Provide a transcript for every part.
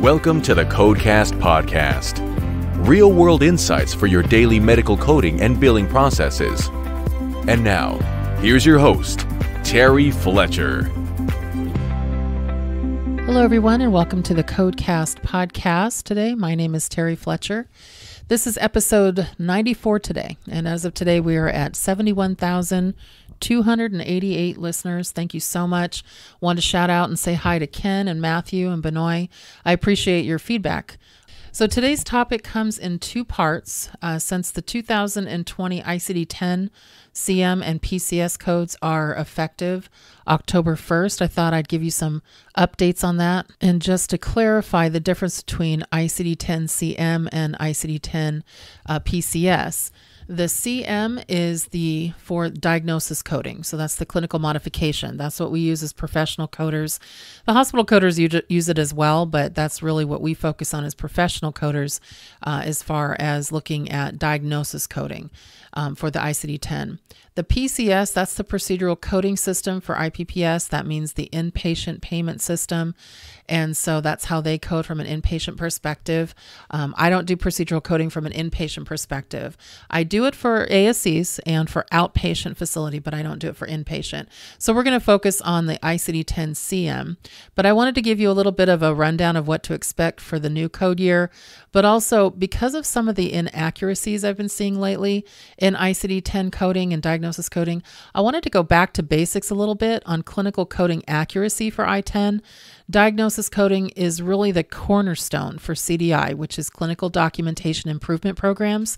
Welcome to the Codecast podcast. Real-world insights for your daily medical coding and billing processes. And now, here's your host, Terry Fletcher. Hello, everyone, and welcome to the Codecast podcast today. My name is Terry Fletcher. This is episode 94 today, and as of today, we are at 71,288 listeners. Thank you so much. Want to shout out and say hi to Ken and Matthew and Benoit. I appreciate your feedback. So today's topic comes in two parts. Since the 2020 ICD-10 CM and PCS codes are effective October 1st, I thought I'd give you some updates on that. And just to clarify the difference between ICD-10 CM and ICD-10 PCS, the CM is for diagnosis coding. So that's the clinical modification. That's what we use as professional coders. The hospital coders use it as well, but that's really what we focus on as professional coders as far as looking at diagnosis coding for the ICD-10. The PCS, that's the procedural coding system for IPPS. That means the inpatient payment system. And so that's how they code from an inpatient perspective. I don't do procedural coding from an inpatient perspective. I do it for ASCs and for outpatient facility, but I don't do it for inpatient. So we're going to focus on the ICD-10 CM. But I wanted to give you a little bit of a rundown of what to expect for the new code year. But also, because of some of the inaccuracies I've been seeing lately in ICD-10 coding and diagnosis coding, I wanted to go back to basics a little bit on clinical coding accuracy for I-10. Diagnosis coding is really the cornerstone for CDI, which is Clinical Documentation Improvement Programs.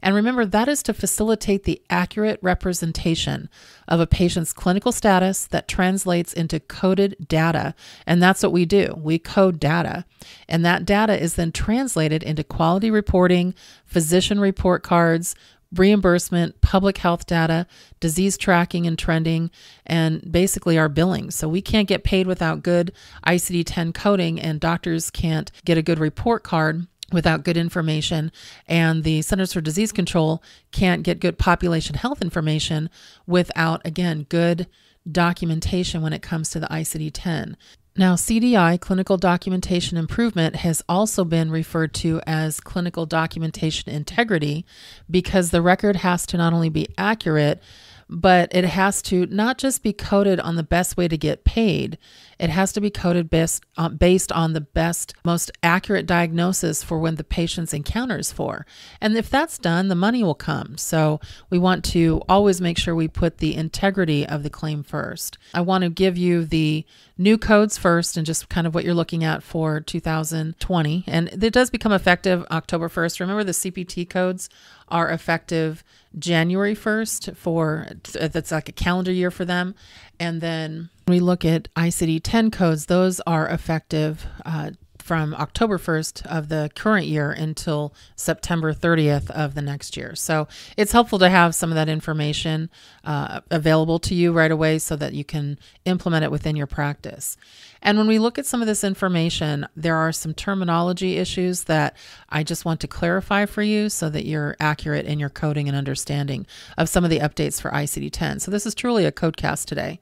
And remember, that is to facilitate the accurate representation of a patient's clinical status that translates into coded data. And that's what we do. We code data. And that data is then translated into quality reporting, physician report cards, reimbursement, public health data, disease tracking and trending, and basically our billing. So we can't get paid without good ICD-10 coding, and doctors can't get a good report card without good information, and the Centers for Disease Control can't get good population health information without, again, good documentation when it comes to the ICD-10. Now, CDI, Clinical Documentation Improvement, has also been referred to as Clinical Documentation Integrity because the record has to not only be accurate, but it has to not just be coded on the best way to get paid. It has to be coded based on the best, most accurate diagnosis for when the patient's encounters for. And if that's done, the money will come. So we want to always make sure we put the integrity of the claim first. I want to give you the new codes first and just kind of what you're looking at for 2020. And it does become effective October 1st. Remember, the CPT codes are effective January 1st that's like a calendar year for them. And then we look at ICD-10 codes, those are effective from October 1st of the current year until September 30th of the next year. So it's helpful to have some of that information available to you right away so that you can implement it within your practice. And when we look at some of this information, there are some terminology issues that I just want to clarify for you so that you're accurate in your coding and understanding of some of the updates for ICD-10. So this is truly a Codecast today.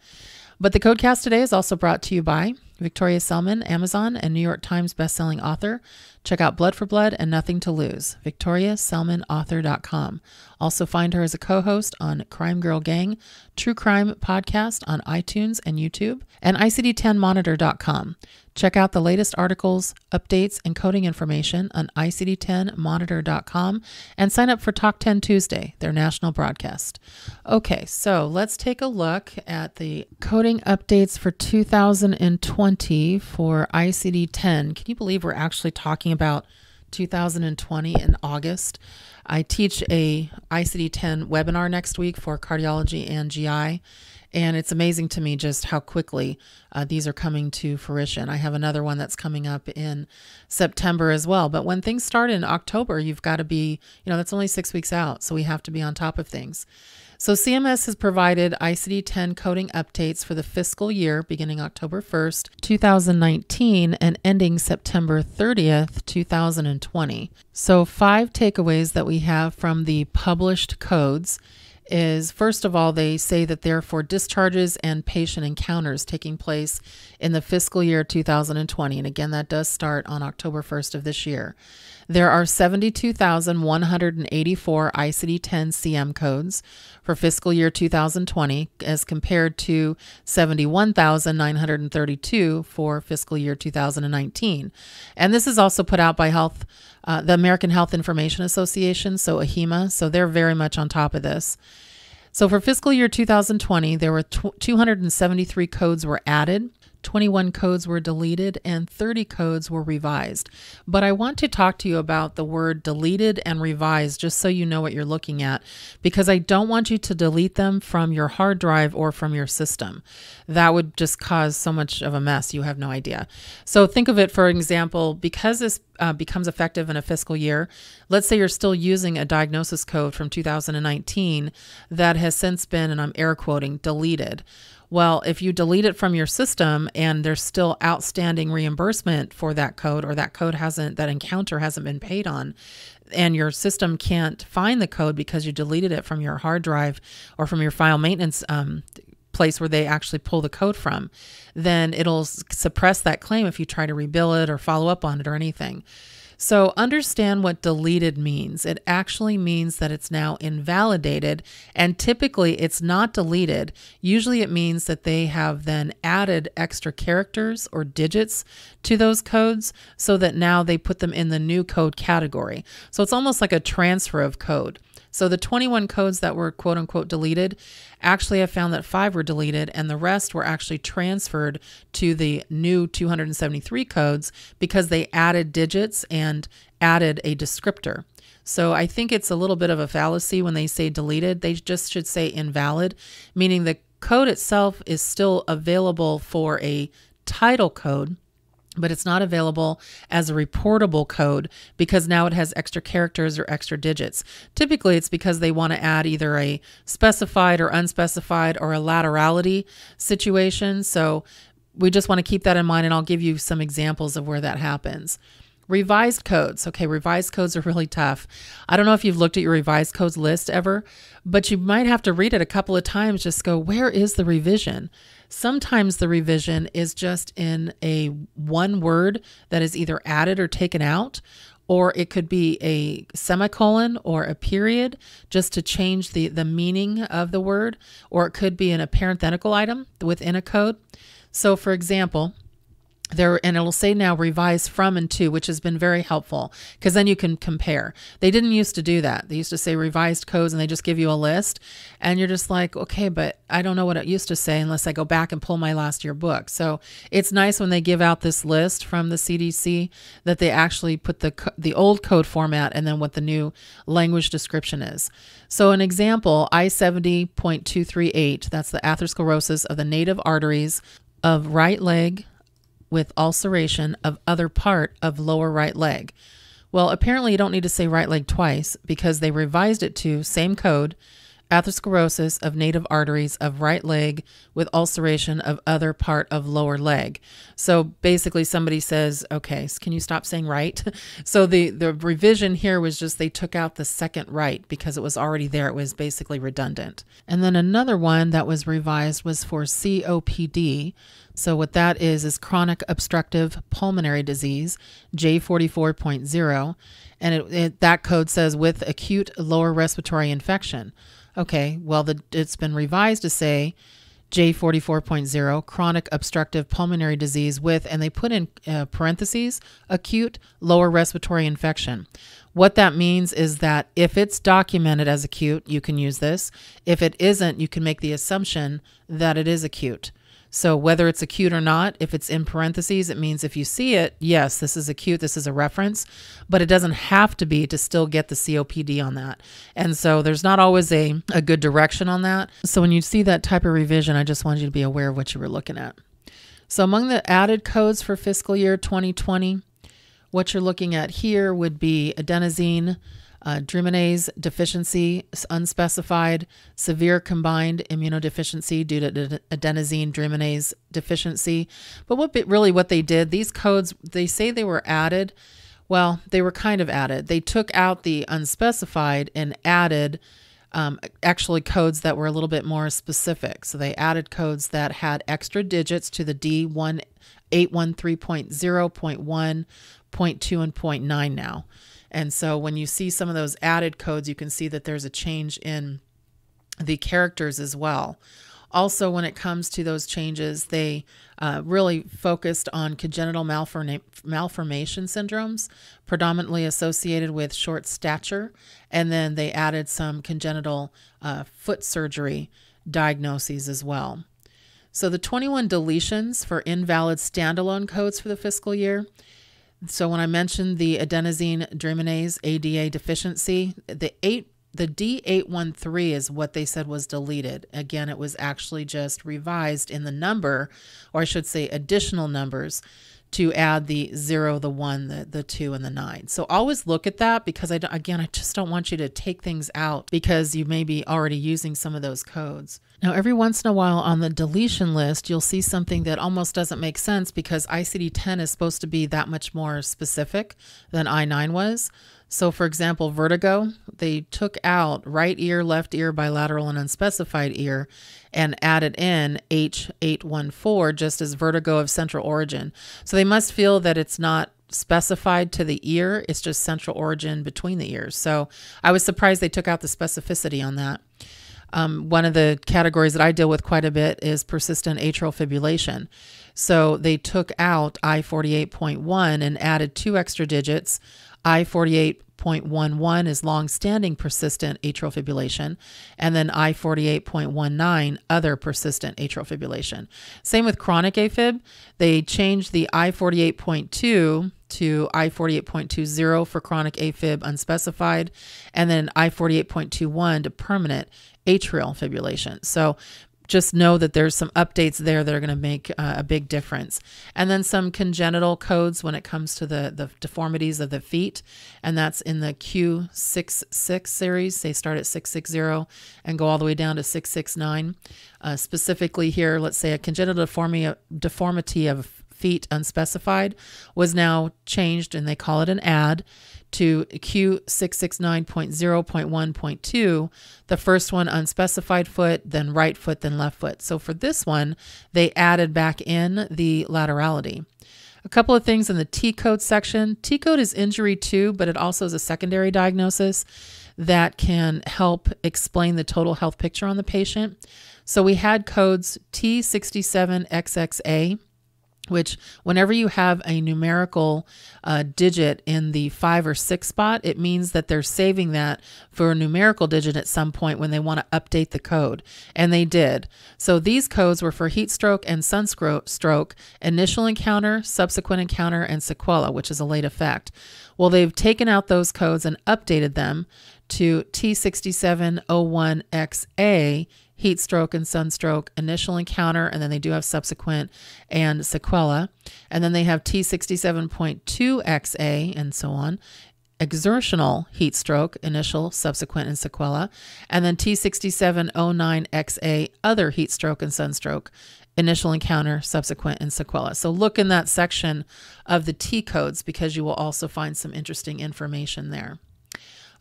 But the Codecast today is also brought to you by Victoria Selman, Amazon and New York Times bestselling author. Check out Blood for Blood and Nothing to Lose, VictoriaSelmanAuthor.com. Also find her as a co-host on Crime Girl Gang, True Crime Podcast on iTunes and YouTube, and ICD-10Monitor.com. Check out the latest articles, updates, and coding information on ICD-10Monitor.com and sign up for Talk 10 Tuesday, their national broadcast. Okay, so let's take a look at the coding updates for 2020 for ICD-10. Can you believe we're actually talking about 2020 in August? I teach a ICD-10 webinar next week for cardiology and GI. And it's amazing to me just how quickly these are coming to fruition. I have another one that's coming up in September as well. But when things start in October, you've got to be, that's only 6 weeks out. So we have to be on top of things. So CMS has provided ICD-10 coding updates for the fiscal year beginning October 1st, 2019 and ending September 30th, 2020. So 5 takeaways that we have from the published codes is, first of all, they say that they're for discharges and patient encounters taking place in the fiscal year 2020. And again, that does start on October 1st of this year. There are 72,184 ICD-10 CM codes for fiscal year 2020 as compared to 71,932 for fiscal year 2019. And this is also put out by the American Health Information Association, so AHIMA, so they're very much on top of this. So for fiscal year 2020, there were 273 codes were added, 21 codes were deleted, and 30 codes were revised. But I want to talk to you about the word deleted and revised just so you know what you're looking at, because I don't want you to delete them from your hard drive or from your system. That would just cause so much of a mess. You have no idea. So think of it, for example, because this becomes effective in a fiscal year. Let's say you're still using a diagnosis code from 2019 that has since been, and I'm air quoting, deleted. Well, if you delete it from your system and there's still outstanding reimbursement for that code, or that encounter hasn't been paid on, and your system can't find the code because you deleted it from your hard drive or from your file maintenance place where they actually pull the code from, then it'll suppress that claim if you try to rebill it or follow up on it or anything. So understand what deleted means. It actually means that it's now invalidated, and typically it's not deleted. Usually it means that they have then added extra characters or digits to those codes so that now they put them in the new code category. So it's almost like a transfer of code. So the 21 codes that were quote unquote deleted, actually I found that 5 were deleted and the rest were actually transferred to the new 273 codes because they added digits and added a descriptor. So I think it's a little bit of a fallacy when they say deleted. They just should say invalid, meaning the code itself is still available for a title code, but it's not available as a reportable code because now it has extra characters or extra digits. Typically, it's because they want to add either a specified or unspecified or a laterality situation. So we just want to keep that in mind, and I'll give you some examples of where that happens. Revised codes. Okay, revised codes are really tough. I don't know if you've looked at your revised codes list ever, but you might have to read it a couple of times, just go, where is the revision? Sometimes the revision is just in a one word that is either added or taken out, or it could be a semicolon or a period just to change the meaning of the word, or it could be in a parenthetical item within a code. So for example, and it'll say now revised from and to, which has been very helpful because then you can compare. They didn't used to do that. They used to say revised codes and they just give you a list and you're just like, okay, but I don't know what it used to say unless I go back and pull my last year book. So it's nice when they give out this list from the CDC that they actually put the old code format and then what the new language description is. So an example, I-70.238, that's the atherosclerosis of the native arteries of right leg with ulceration of other part of lower right leg. Well, apparently you don't need to say right leg twice because they revised it to same code, atherosclerosis of native arteries of right leg with ulceration of other part of lower leg. So basically somebody says, okay, can you stop saying right? So the revision here was just they took out the second right because it was already there. It was basically redundant. And then another one that was revised was for COPD. So what that is chronic obstructive pulmonary disease, J44.0. And that code says with acute lower respiratory infection. Okay, well, it's been revised to say J44.0, chronic obstructive pulmonary disease with, and they put in parentheses, acute lower respiratory infection. What that means is that if it's documented as acute, you can use this. If it isn't, you can make the assumption that it is acute. So whether it's acute or not, if it's in parentheses, it means if you see it, yes, this is acute, this is a reference, but it doesn't have to be to still get the COPD on that. And so there's not always a good direction on that. So when you see that type of revision, I just wanted you to be aware of what you were looking at. So among the added codes for fiscal year 2020, what you're looking at here would be adenosine, dreaminase deficiency, unspecified, severe combined immunodeficiency due to adenosine dreaminase deficiency. But what they did, these codes, they say they were added. Well, they were kind of added. They took out the unspecified and added actually codes that were a little bit more specific. So they added codes that had extra digits to the D813.0, 0.1, 0.2, and 0.9 now. And so when you see some of those added codes, you can see that there's a change in the characters as well. Also, when it comes to those changes, they really focused on congenital malformation syndromes, predominantly associated with short stature, and then they added some congenital foot surgery diagnoses as well. So the 21 deletions for invalid standalone codes for the fiscal year. So when I mentioned the adenosine deaminase ADA deficiency, the D813 is what they said was deleted. Again, it was actually just revised in the number, or I should say additional numbers, to add the 0, the 1, the 2, and the 9. So always look at that, because I just don't want you to take things out because you may be already using some of those codes. Now, every once in a while on the deletion list, you'll see something that almost doesn't make sense, because ICD-10 is supposed to be that much more specific than I-9 was. So for example, vertigo, they took out right ear, left ear, bilateral, and unspecified ear, and added in H814 just as vertigo of central origin. So they must feel that it's not specified to the ear, it's just central origin between the ears. So I was surprised they took out the specificity on that. One of the categories that I deal with quite a bit is persistent atrial fibrillation. So they took out I48.1 and added 2 extra digits. I48.11 is long-standing persistent atrial fibrillation, and then I48.19, other persistent atrial fibrillation. Same with chronic AFib. They changed the I48.2 to I48.20 for chronic AFib unspecified, and then I48.21 to permanent atrial fibrillation. So just know that there's some updates there that are going to make a big difference. And then some congenital codes when it comes to the deformities of the feet, and that's in the Q66 series. They start at 660 and go all the way down to 669. Specifically here, let's say a congenital deformity of feet unspecified was now changed, and they call it an add, to Q669.0.1.2, the first one unspecified foot, then right foot, then left foot. So for this one, they added back in the laterality. A couple of things in the T code section. T code is injury too, but it also is a secondary diagnosis that can help explain the total health picture on the patient. So we had codes T67XXA, which whenever you have a numerical digit in the 5 or 6 spot, it means that they're saving that for a numerical digit at some point when they want to update the code. And they did. So these codes were for heat stroke and sunstroke, initial encounter, subsequent encounter, and sequela, which is a late effect. Well, they've taken out those codes and updated them to T6701XA, heat stroke and sunstroke, initial encounter, and then they do have subsequent and sequela. And then they have T67.2XA and so on, exertional heat stroke, initial, subsequent, and sequela. And then T6709XA, other heat stroke and sunstroke, initial encounter, subsequent, and sequela. So look in that section of the T codes, because you will also find some interesting information there.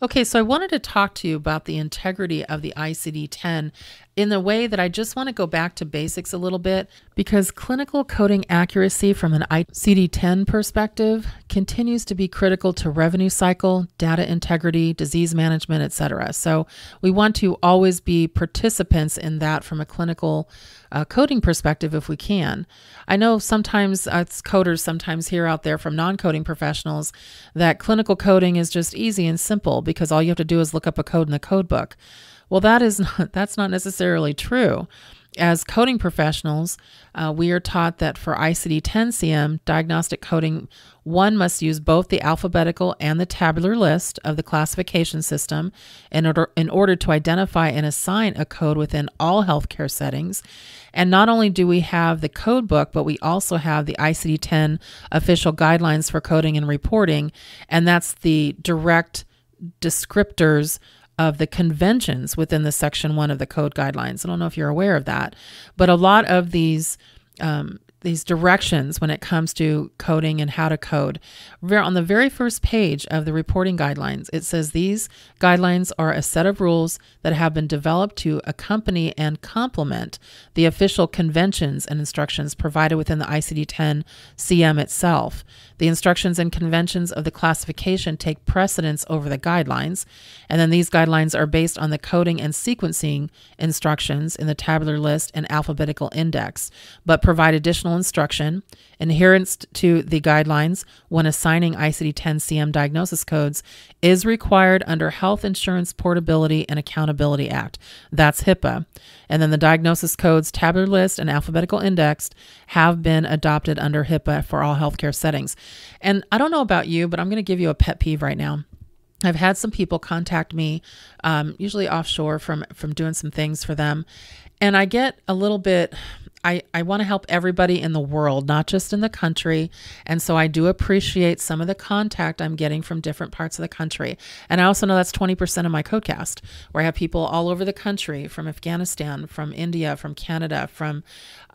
Okay, so I wanted to talk to you about the integrity of the ICD-10 in the way that I just want to go back to basics a little bit, because clinical coding accuracy from an ICD-10 perspective continues to be critical to revenue cycle, data integrity, disease management, etc. So we want to always be participants in that from a clinical coding perspective if we can. I know sometimes coders sometimes hear out there from non-coding professionals that clinical coding is just easy and simple because all you have to do is look up a code in the code book. Well, that's not necessarily true. As coding professionals, we are taught that for ICD-10-CM diagnostic coding, one must use both the alphabetical and the tabular list of the classification system in order to identify and assign a code within all healthcare settings. And not only do we have the code book, but we also have the ICD-10 official guidelines for coding and reporting, and that's the direct descriptors of the conventions within the section 1 of the code guidelines. I don't know if you're aware of that, but a lot of these directions when it comes to coding and how to code. On the very first page of the reporting guidelines, it says these guidelines are a set of rules that have been developed to accompany and complement the official conventions and instructions provided within the ICD-10 CM itself. The instructions and conventions of the classification take precedence over the guidelines, and then these guidelines are based on the coding and sequencing instructions in the tabular list and alphabetical index, but provide additional instruction. Adherence to the guidelines when assigning ICD-10 CM diagnosis codes is required under Health Insurance Portability and Accountability Act. That's HIPAA. And then the diagnosis codes, tabular list, and alphabetical index have been adopted under HIPAA for all healthcare settings. And I don't know about you, but I'm going to give you a pet peeve right now. I've had some people contact me, usually offshore from doing some things for them. And I get a little bit, I want to help everybody in the world, not just in the country. And so I do appreciate some of the contact I'm getting from different parts of the country. And I also know that's 20% of my Codecast, where I have people all over the country, from Afghanistan, from India, from Canada, from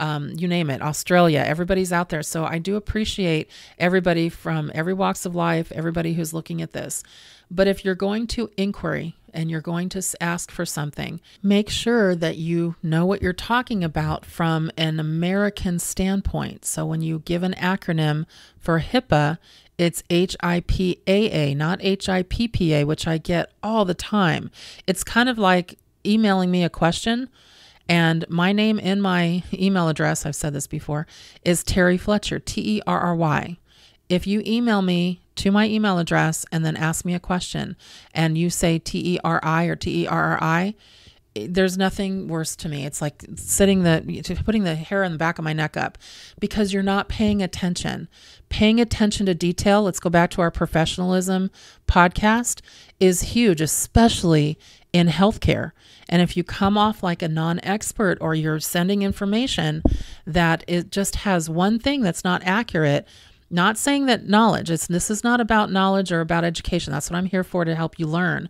you name it, Australia. Everybody's out there. So I do appreciate everybody from every walks of life, everybody who's looking at this. But if you're going to inquiry and you're going to ask for something, make sure that you know what you're talking about from an American standpoint. So when you give an acronym for HIPAA, it's HIPAA, not HIPPA, which I get all the time. It's kind of like emailing me a question, and my name in my email address, I've said this before, is Terry Fletcher, Terry. If you email me to my email address and then ask me a question and you say Teri or Terri, there's nothing worse to me. It's like putting the hair on the back of my neck up, because you're not paying attention. Paying attention to detail, let's go back to our professionalism podcast, is huge, especially in healthcare. And if you come off like a non-expert, or you're sending information that it just has one thing that's not accurate, not saying that this is not about knowledge or about education. That's what I'm here for, to help you learn.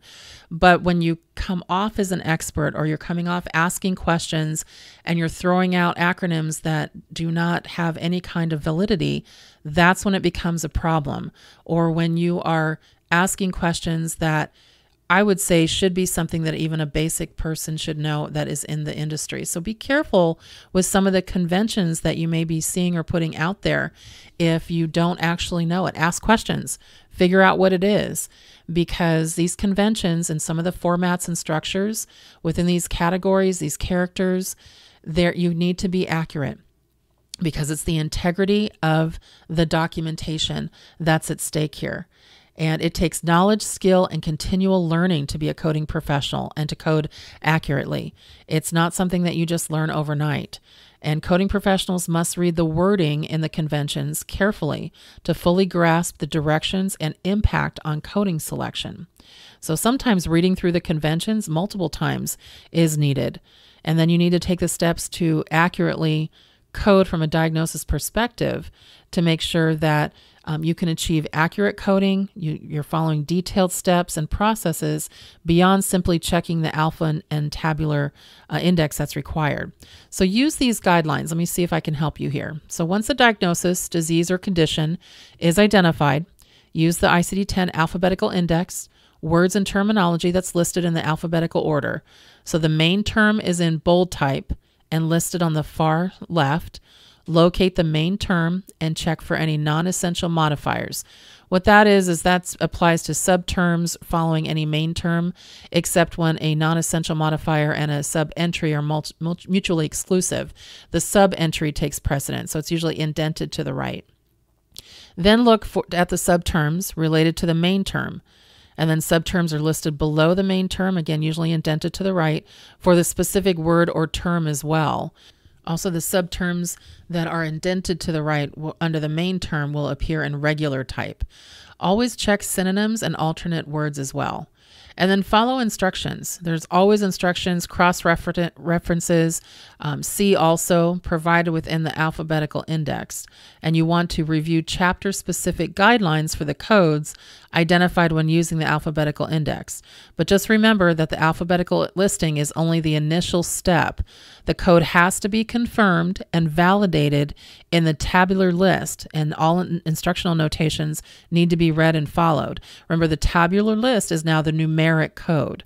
But when you come off as an expert, or you're coming off asking questions and you're throwing out acronyms that do not have any kind of validity, that's when it becomes a problem. Or when you are asking questions that I would say should be something that even a basic person should know that is in the industry. So be careful with some of the conventions that you may be seeing or putting out there. If you don't actually know it, ask questions, figure out what it is, because these conventions and some of the formats and structures within these categories, these characters, you need to be accurate, because it's the integrity of the documentation that's at stake here. And it takes knowledge, skill, and continual learning to be a coding professional and to code accurately. It's not something that you just learn overnight. And coding professionals must read the wording in the conventions carefully to fully grasp the directions and impact on coding selection. So sometimes reading through the conventions multiple times is needed. And then you need to take the steps to accurately code from a diagnosis perspective to make sure that you can achieve accurate coding. You're following detailed steps and processes beyond simply checking the alpha and tabular index that's required. So use these guidelines. Let me see if I can help you here. So once a diagnosis, disease, or condition is identified, use the ICD-10 alphabetical index, words and terminology that's listed in the alphabetical order. So the main term is in bold type and listed on the far left. Locate the main term and check for any non-essential modifiers. What that is that applies to subterms following any main term, except when a non-essential modifier and a sub-entry are mutually exclusive. The sub-entry takes precedence, so it's usually indented to the right. Then look at the subterms related to the main term. And then subterms are listed below the main term, again, usually indented to the right, for the specific word or term as well. Also, the subterms that are indented to the right under the main term will appear in regular type. Always check synonyms and alternate words as well. And then follow instructions. There's always instructions, cross-references, see also provided within the alphabetical index. And you want to review chapter-specific guidelines for the codes identified when using the alphabetical index. But just remember that the alphabetical listing is only the initial step. The code has to be confirmed and validated in the tabular list, and all instructional notations need to be read and followed. Remember, the tabular list is now the numeric code.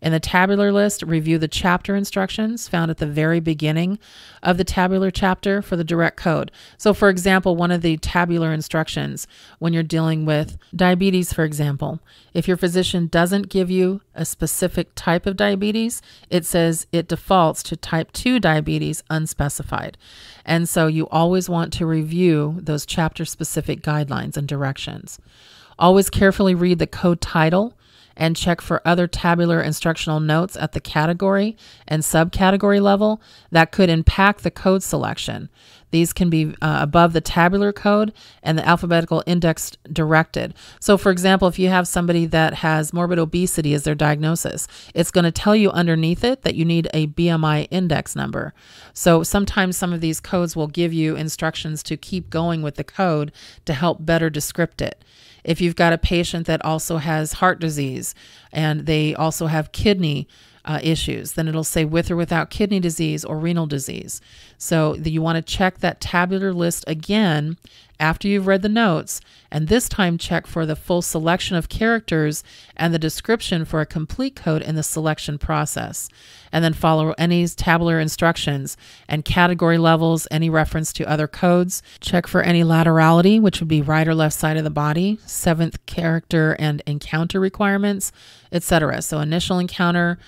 In the tabular list, review the chapter instructions found at the very beginning of the tabular chapter for the direct code. So for example, one of the tabular instructions when you're dealing with diabetes, for example, if your physician doesn't give you a specific type of diabetes, it says it defaults to type 2 diabetes unspecified. And so you always want to review those chapter-specific guidelines and directions. Always carefully read the code title and check for other tabular instructional notes at the category and subcategory level that could impact the code selection. These can be above the tabular code and the alphabetical index directed. So for example, if you have somebody that has morbid obesity as their diagnosis, it's going to tell you underneath it that you need a BMI index number. So sometimes some of these codes will give you instructions to keep going with the code to help better descript it. If you've got a patient that also has heart disease and they also have kidney issues, then it'll say with or without kidney disease or renal disease. So you want to check that tabular list again after you've read the notes, and this time check for the full selection of characters and the description for a complete code in the selection process. And then follow any tabular instructions and category levels, any reference to other codes. Check for any laterality, which would be right or left side of the body, 7th character and encounter requirements, etc. So initial encounter,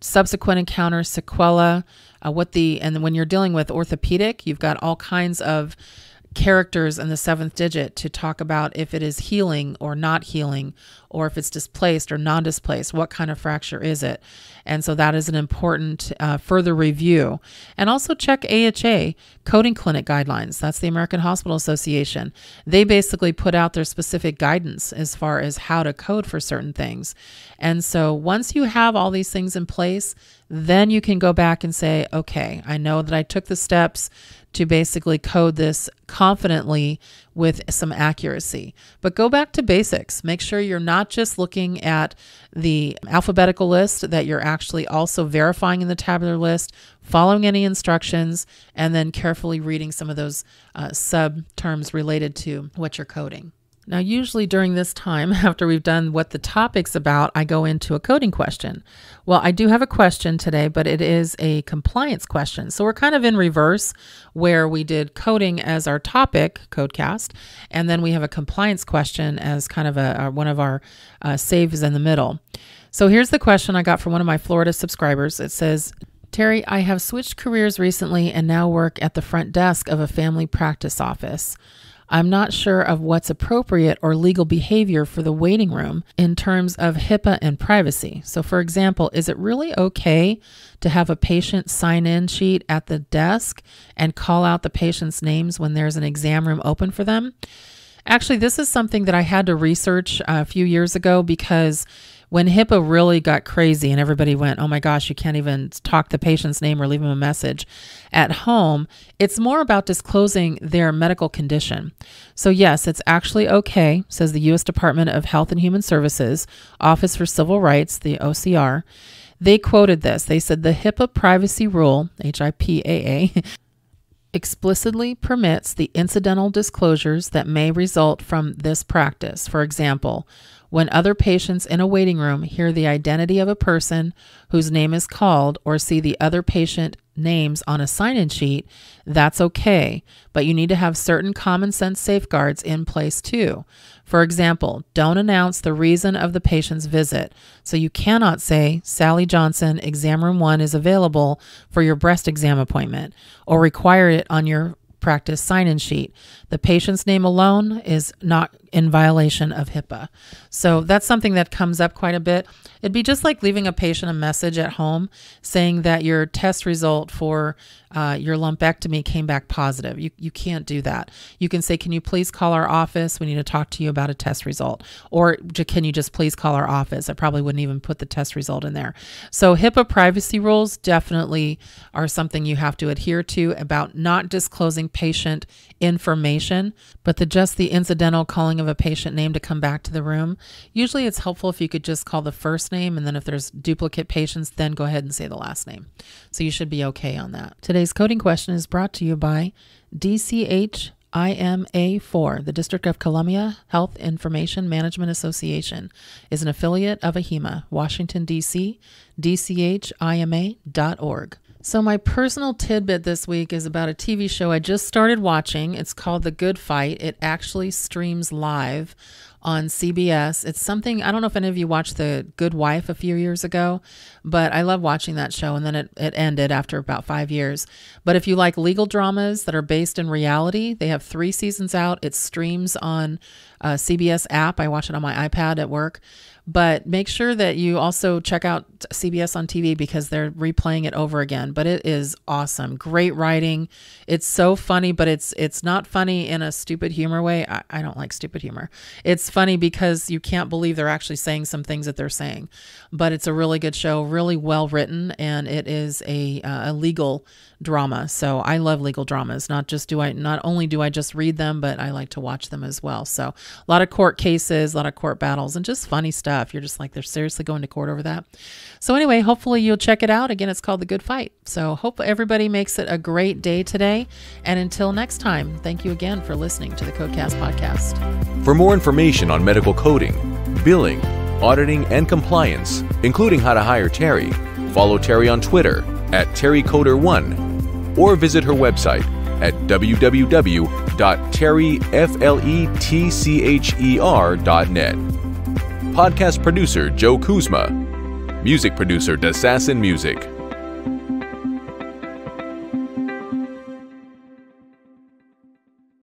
subsequent encounter, sequela, and when you're dealing with orthopedic, you've got all kinds of characters in the 7th digit to talk about if it is healing or not healing, or if it's displaced or non-displaced, what kind of fracture is it? And so that is an important further review. And also check AHA, Coding Clinic Guidelines. That's the American Hospital Association. They basically put out their specific guidance as far as how to code for certain things. And so once you have all these things in place, then you can go back and say, okay, I know that I took the steps to basically code this confidently with some accuracy. But go back to basics. Make sure you're not just looking at the alphabetical list, that you're actually also verifying in the tabular list, following any instructions, and then carefully reading some of those sub-terms related to what you're coding. Now, usually during this time, after we've done what the topic's about, I go into a coding question. Well, I do have a question today, but it is a compliance question. So we're kind of in reverse, where we did coding as our topic, Codecast, and then we have a compliance question as kind of one of our saves in the middle. So here's the question I got from one of my Florida subscribers. It says, Terry, I have switched careers recently and now work at the front desk of a family practice office. I'm not sure of what's appropriate or legal behavior for the waiting room in terms of HIPAA and privacy. So for example, is it really okay to have a patient sign-in sheet at the desk and call out the patient's names when there's an exam room open for them? Actually, this is something that I had to research a few years ago, because when HIPAA really got crazy and everybody went, oh my gosh, you can't even talk the patient's name or leave them a message at home, it's more about disclosing their medical condition. So yes, it's actually okay, says the U.S. Department of Health and Human Services, Office for Civil Rights, the OCR. They quoted this. They said the HIPAA privacy rule, HIPAA, explicitly permits the incidental disclosures that may result from this practice. For example, when other patients in a waiting room hear the identity of a person whose name is called or see the other patient names on a sign-in sheet, that's okay, but you need to have certain common sense safeguards in place too. For example, don't announce the reason of the patient's visit. So you cannot say, Sally Johnson, exam room 1 is available for your breast exam appointment, or require it on your practice sign-in sheet. The patient's name alone is not in violation of HIPAA. So that's something that comes up quite a bit. It'd be just like leaving a patient a message at home saying that your test result for your lumpectomy came back positive. You can't do that. You can say, can you please call our office? We need to talk to you about a test result. Or can you just please call our office? I probably wouldn't even put the test result in there. So HIPAA privacy rules definitely are something you have to adhere to about not disclosing patient information, but just the incidental calling of a patient name to come back to the room. Usually it's helpful if you could just call the first name, and then if there's duplicate patients, then go ahead and say the last name. So you should be okay on that. Today's coding question is brought to you by DCHIMA4. The District of Columbia Health Information Management Association is an affiliate of AHIMA, Washington, D.C., DCHIMA.org. So my personal tidbit this week is about a TV show I just started watching. It's called The Good Fight. It actually streams live on CBS. It's something, I don't know if any of you watched The Good Wife a few years ago, but I love watching that show, and then it ended after about 5 years. But if you like legal dramas that are based in reality, they have 3 seasons out. It streams on CBS app. I watch it on my iPad at work. But make sure that you also check out CBS on TV because they're replaying it over again. But it is awesome. Great writing. It's so funny, but it's not funny in a stupid humor way. I don't like stupid humor. It's funny because you can't believe they're actually saying some things that they're saying. But it's a really good show, really well written, and it is a legal drama. So I love legal dramas. Not only do I just read them, but I like to watch them as well. So a lot of court cases, a lot of court battles, and just funny stuff. You're just like, they're seriously going to court over that. So anyway, hopefully you'll check it out. Again, it's called The Good Fight. So hope everybody makes it a great day today. And until next time, thank you again for listening to the Codecast podcast. For more information on medical coding, billing, auditing, and compliance, including how to hire Terry, follow Terry on Twitter at TerryCoder1 or visit her website at www.terryfletcher.net. Podcast producer Joe Kuzma. Music producer Dassassin Music.